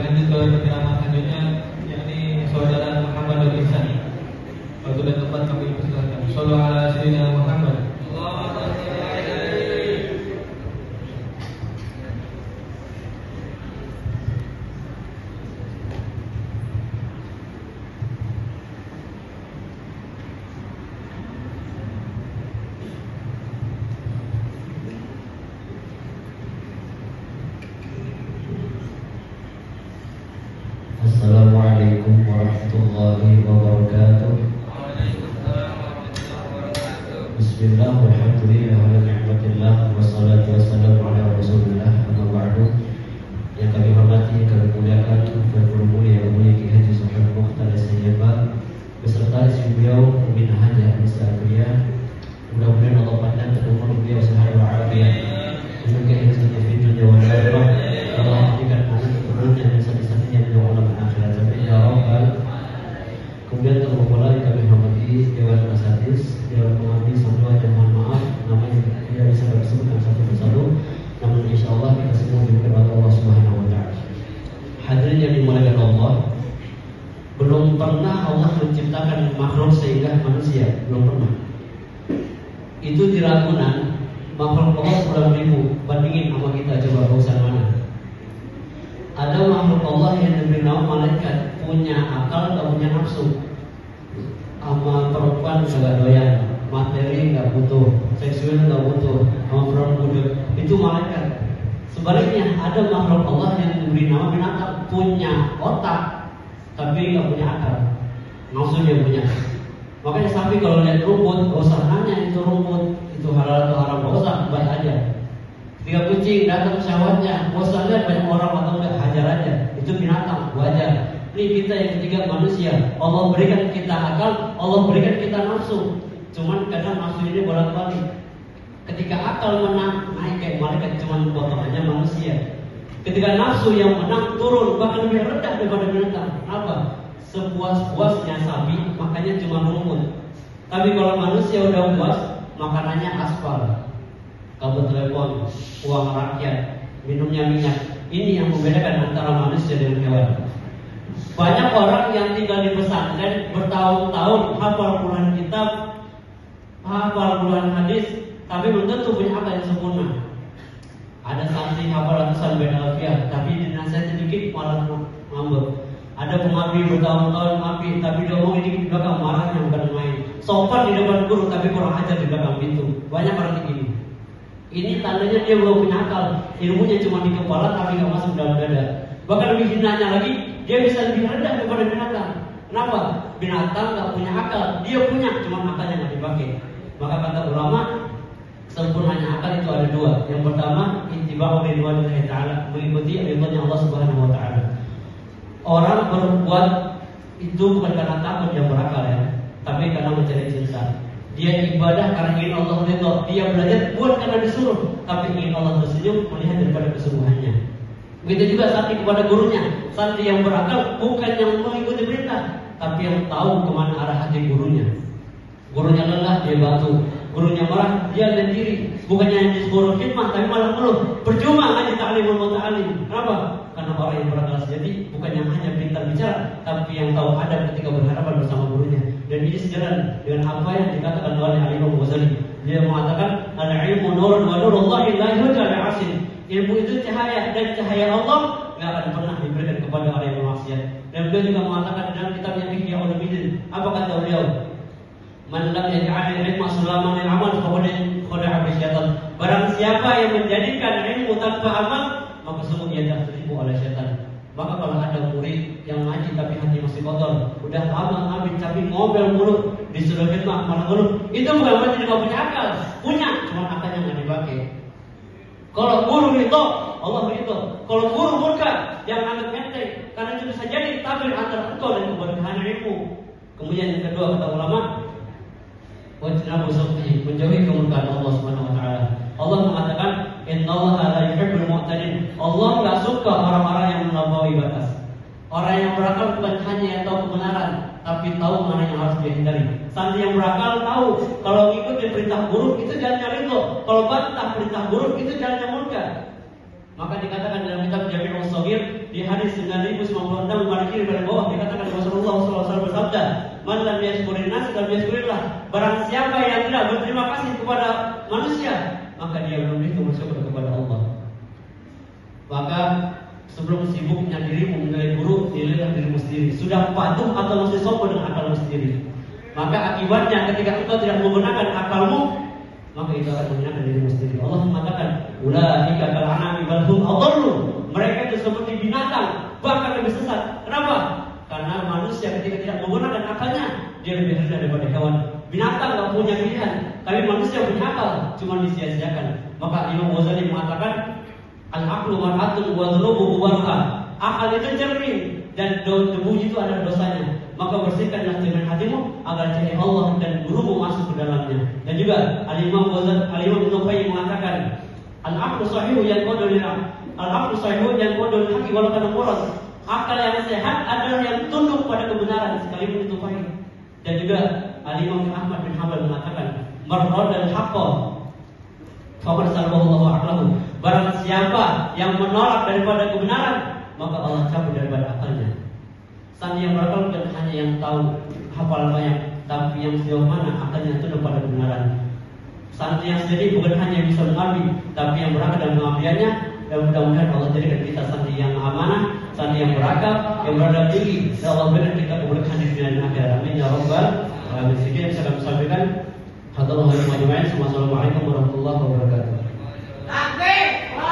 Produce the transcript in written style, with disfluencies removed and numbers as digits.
lanjut ke penceramah selanjutnya, yakni saudara Muhammad Al-Ihsan. Waktu dan tempat kami persilakan. Shallallahu ala sayyidina Muhammad. Assalamualaikum warahmatullahi wabarakatuh. Bismillah, walhamdulillah, wa ni'matillah, wassalatu wassalamu ala rasulillah, amma ba'du. Yang kami hormati, yang kami muliakan, dan bermulia yang mulia Ki Haji Sultan Mukhtar Sayyidina beserta istri beliau Umin Hajah Anissa Akriyah. Mudah-mudahan Allah pandang ke umur beliau sehat wa'afiyah, semoga hidupnya di dunia wal akhirah. Allah berikan anak keturunannya dan satu-satunya di alam akhirat. Ya Rabbal. Kemudian terlebih kami hormati Dewan Asatidz, Dewan Pengambil semua, dan mohon maaf namanya tidak bisa disebutkan satu persatu, namun insya Allah kita semua diberikan oleh Allah Subhanahu Wa Taala. Hadirin yang dimuliakan Allah, belum pernah Allah menciptakan makhluk sehingga manusia, belum pernah. Itu di Ragunan makhluk Allah 10.000, bandingin sama kita, coba urusan mana? Ada makhluk Allah yang diberi nama malaikat, punya akal, gak punya nafsu. Sama perempuan gak doyan, materi gak butuh, seksual gak butuh, sama perempuan budak. Itu malaikat. Sebaliknya ada makhluk Allah yang diberi nama binatang, punya otak tapi gak punya akal, nafsu dia punya. Makanya sapi kalau lihat rumput, gak usah nanya itu rumput itu halal atau haram, gak usah, baik aja. Tiga kucing datang ke syahwatnya, gak usah lihat banyak orang atau enggak, hajar aja. Itu binatang, wajar. Ini kita yang ketiga manusia. Allah berikan kita akal, Allah berikan kita nafsu. Cuman kadang nafsu ini bolak-balik. Ketika akal menang, naik kayak malaikat, cuman potongannya manusia. Ketika nafsu yang menang, turun, bahkan lebih rendah daripada binatang. Kenapa? Sepuas-puasnya sapi, makannya cuma rumput. Tapi kalau manusia udah puas, makanannya aspal, kabel telepon, uang rakyat, minumnya minyak. Ini yang membedakan antara manusia dengan hewan. Banyak orang yang tinggal di pesantren bertahun-tahun, hafal puluhan kitab, hafal puluhan hadis, tapi belum tentu punya akal yang sempurna. Ada santri hafal ratusan bait alfiah, tapi dinasihat sedikit malah ngambek. Ada pengabdi bertahun-tahun mati, tapi dia ngomong ini di belakang marahnya bukan main. Sopan di depan guru, tapi kurang ajar di belakang pintu. Banyak orang kayak gini. Ini tandanya dia belum punya akal, ilmunya cuma di kepala tapi nggak masuk dalam dada. Bahkan lebih hinanya lagi, dia bisa lebih rendah daripada binatang. Kenapa? Binatang nggak punya akal, dia punya, cuma akalnya nggak dipakai. Maka kata ulama, sempurnanya akal itu ada dua. Yang pertama, ittiba'u ridwanillahi ta'ala, mengikuti ridhonya Allah Subhanahu Wa Taala. Orang berbuat itu bukan karena takut dia berakal ya, tapi karena mencari cinta. Dia ibadah karena ingin Allah ridho. Dia belajar bukan karena disuruh, tapi ingin Allah tersenyum melihat daripada kesungguhannya. Begitu juga santri kepada gurunya. Santri yang berakal bukan yang mengikuti perintah, tapi yang tahu kemana arah hati gurunya. Gurunya lelah, dia bantu. Gurunya marah, dia lihat diri. Bukannya yang disuruh khidmah, tapi malah mengeluh. Percuma ngaji ta'limul muta'alim. Kenapa? Karena orang yang berakal sejati bukan yang hanya pintar bicara, tapi yang tahu adab ketika berhadapan bersama gurunya. Dan ini sejalan dengan apa yang dikatakan oleh Al-Imam Ghazali. Dia mengatakan, al-ilmu nurun wa nurullahi la yuhda li'asin. Ilmu itu cahaya, dan cahaya Allah tidak akan pernah diberikan kepada orang yang bermaksiat. Dan beliau juga mengatakan dalam kitabnya Ihya Ulumuddin, apa kata beliau? Man lam yaj'al ilma sulaman lil amal faqad khada'a bi syaitan. Barang siapa yang menjadikan ilmu tanpa amal, maka sungguh dia dah tertipu oleh syaitan. Maka kalau ada murid yang ngaji tapi hati masih kotor, udah lama ngaji tapi ngobel mulu, disuruh khidmah malah mulu, itu bukan berarti dia nggak punya akal. Punya, cuma akalnya nggak dipakai. Kalau guru itu, Allah itu. Kalau guru murka, jangan anggap enteng, karena itu bisa jadi tabir antara engkau dan keberkahan ilmu. Kemudian yang kedua kata ulama, wajnabu sabti, menjauhi kemurkaan Allah Subhanahu Wa Taala. Allah mengatakan, Innallaha la yuhibbul mu'tadin. Allah nggak suka orang-orang yang melampaui batas. Orang yang berakal bukan hanya yang tahu kebenaran, tapi tahu mana yang harus dia hindari. Santri yang berakal tahu kalau ngikutin perintah buruk itu jalannya ridho, kalau bantah perintah buruk itu jalannya murka. Maka dikatakan dalam kitab Jami'us Shaghir di hadis 9199, memandang pada kiri pada bawah. Dikatakan Rasulullah SAW bersabda, "Man lam yashkurin nas lam yashkurillah." Barang siapa yang tidak berterima kasih kepada manusia, maka dia belum itu bersyukur kepada Allah. Maka sebelum sibuknya dirimu menilai buruk, nilailah dirimu sendiri. Sudah patuh atau masih sombong dengan akalmu sendiri? Maka akibatnya ketika engkau tidak menggunakan akalmu, maka itu akan menggunakan dirimu sendiri. Allah mengatakan, "Ulaika kal anami bal hum adallu." Mereka itu seperti binatang, bahkan lebih sesat. Kenapa? Karena manusia ketika tidak menggunakan akalnya, dia lebih rendah daripada hewan. Binatang tidak punya pilihan, tapi manusia punya akal, cuma disia-siakan. Maka Imam Ghazali mengatakan, "Al-aqlu mar'atun wa dhunubu ubarha." Akal itu jernih dan debu itu ada dosanya. Maka bersihkanlah cermin hatimu agar cahaya Allah dan gurumu masuk ke dalamnya. Dan juga Al-Imam Ibnu Qayyim mengatakan, "Al-aqlu sahihu yanqadu al-aqlu sahihu yanqadu al-haqqi walau kana murad." Akal yang sehat adalah yang tunduk pada kebenaran sekalipun itu pahit. Dan juga Al-Imam Ahmad bin Hanbal mengatakan, "Marradal haqqa faqad sallallahu aqlahu." Barang siapa yang menolak daripada kebenaran, maka Allah cabut daripada akalnya. Sang yang berakal bukan hanya yang tahu hafalan banyak, tapi yang sejauh mana akalnya tunduk pada kebenaran. Santri yang sendiri bukan hanya bisa mengabdi, tapi yang berakal dan mengabdiannya. Dan mudah-mudahan Allah jadikan kita santri yang amanah, santri yang berakal, yang beradab tinggi. Dan Allah berikan kita keberkahan di dunia dan akhirat. Amin ya rabbal alamin. Sekian yang bisa kami sampaikan. Assalamualaikum warahmatullahi wabarakatuh.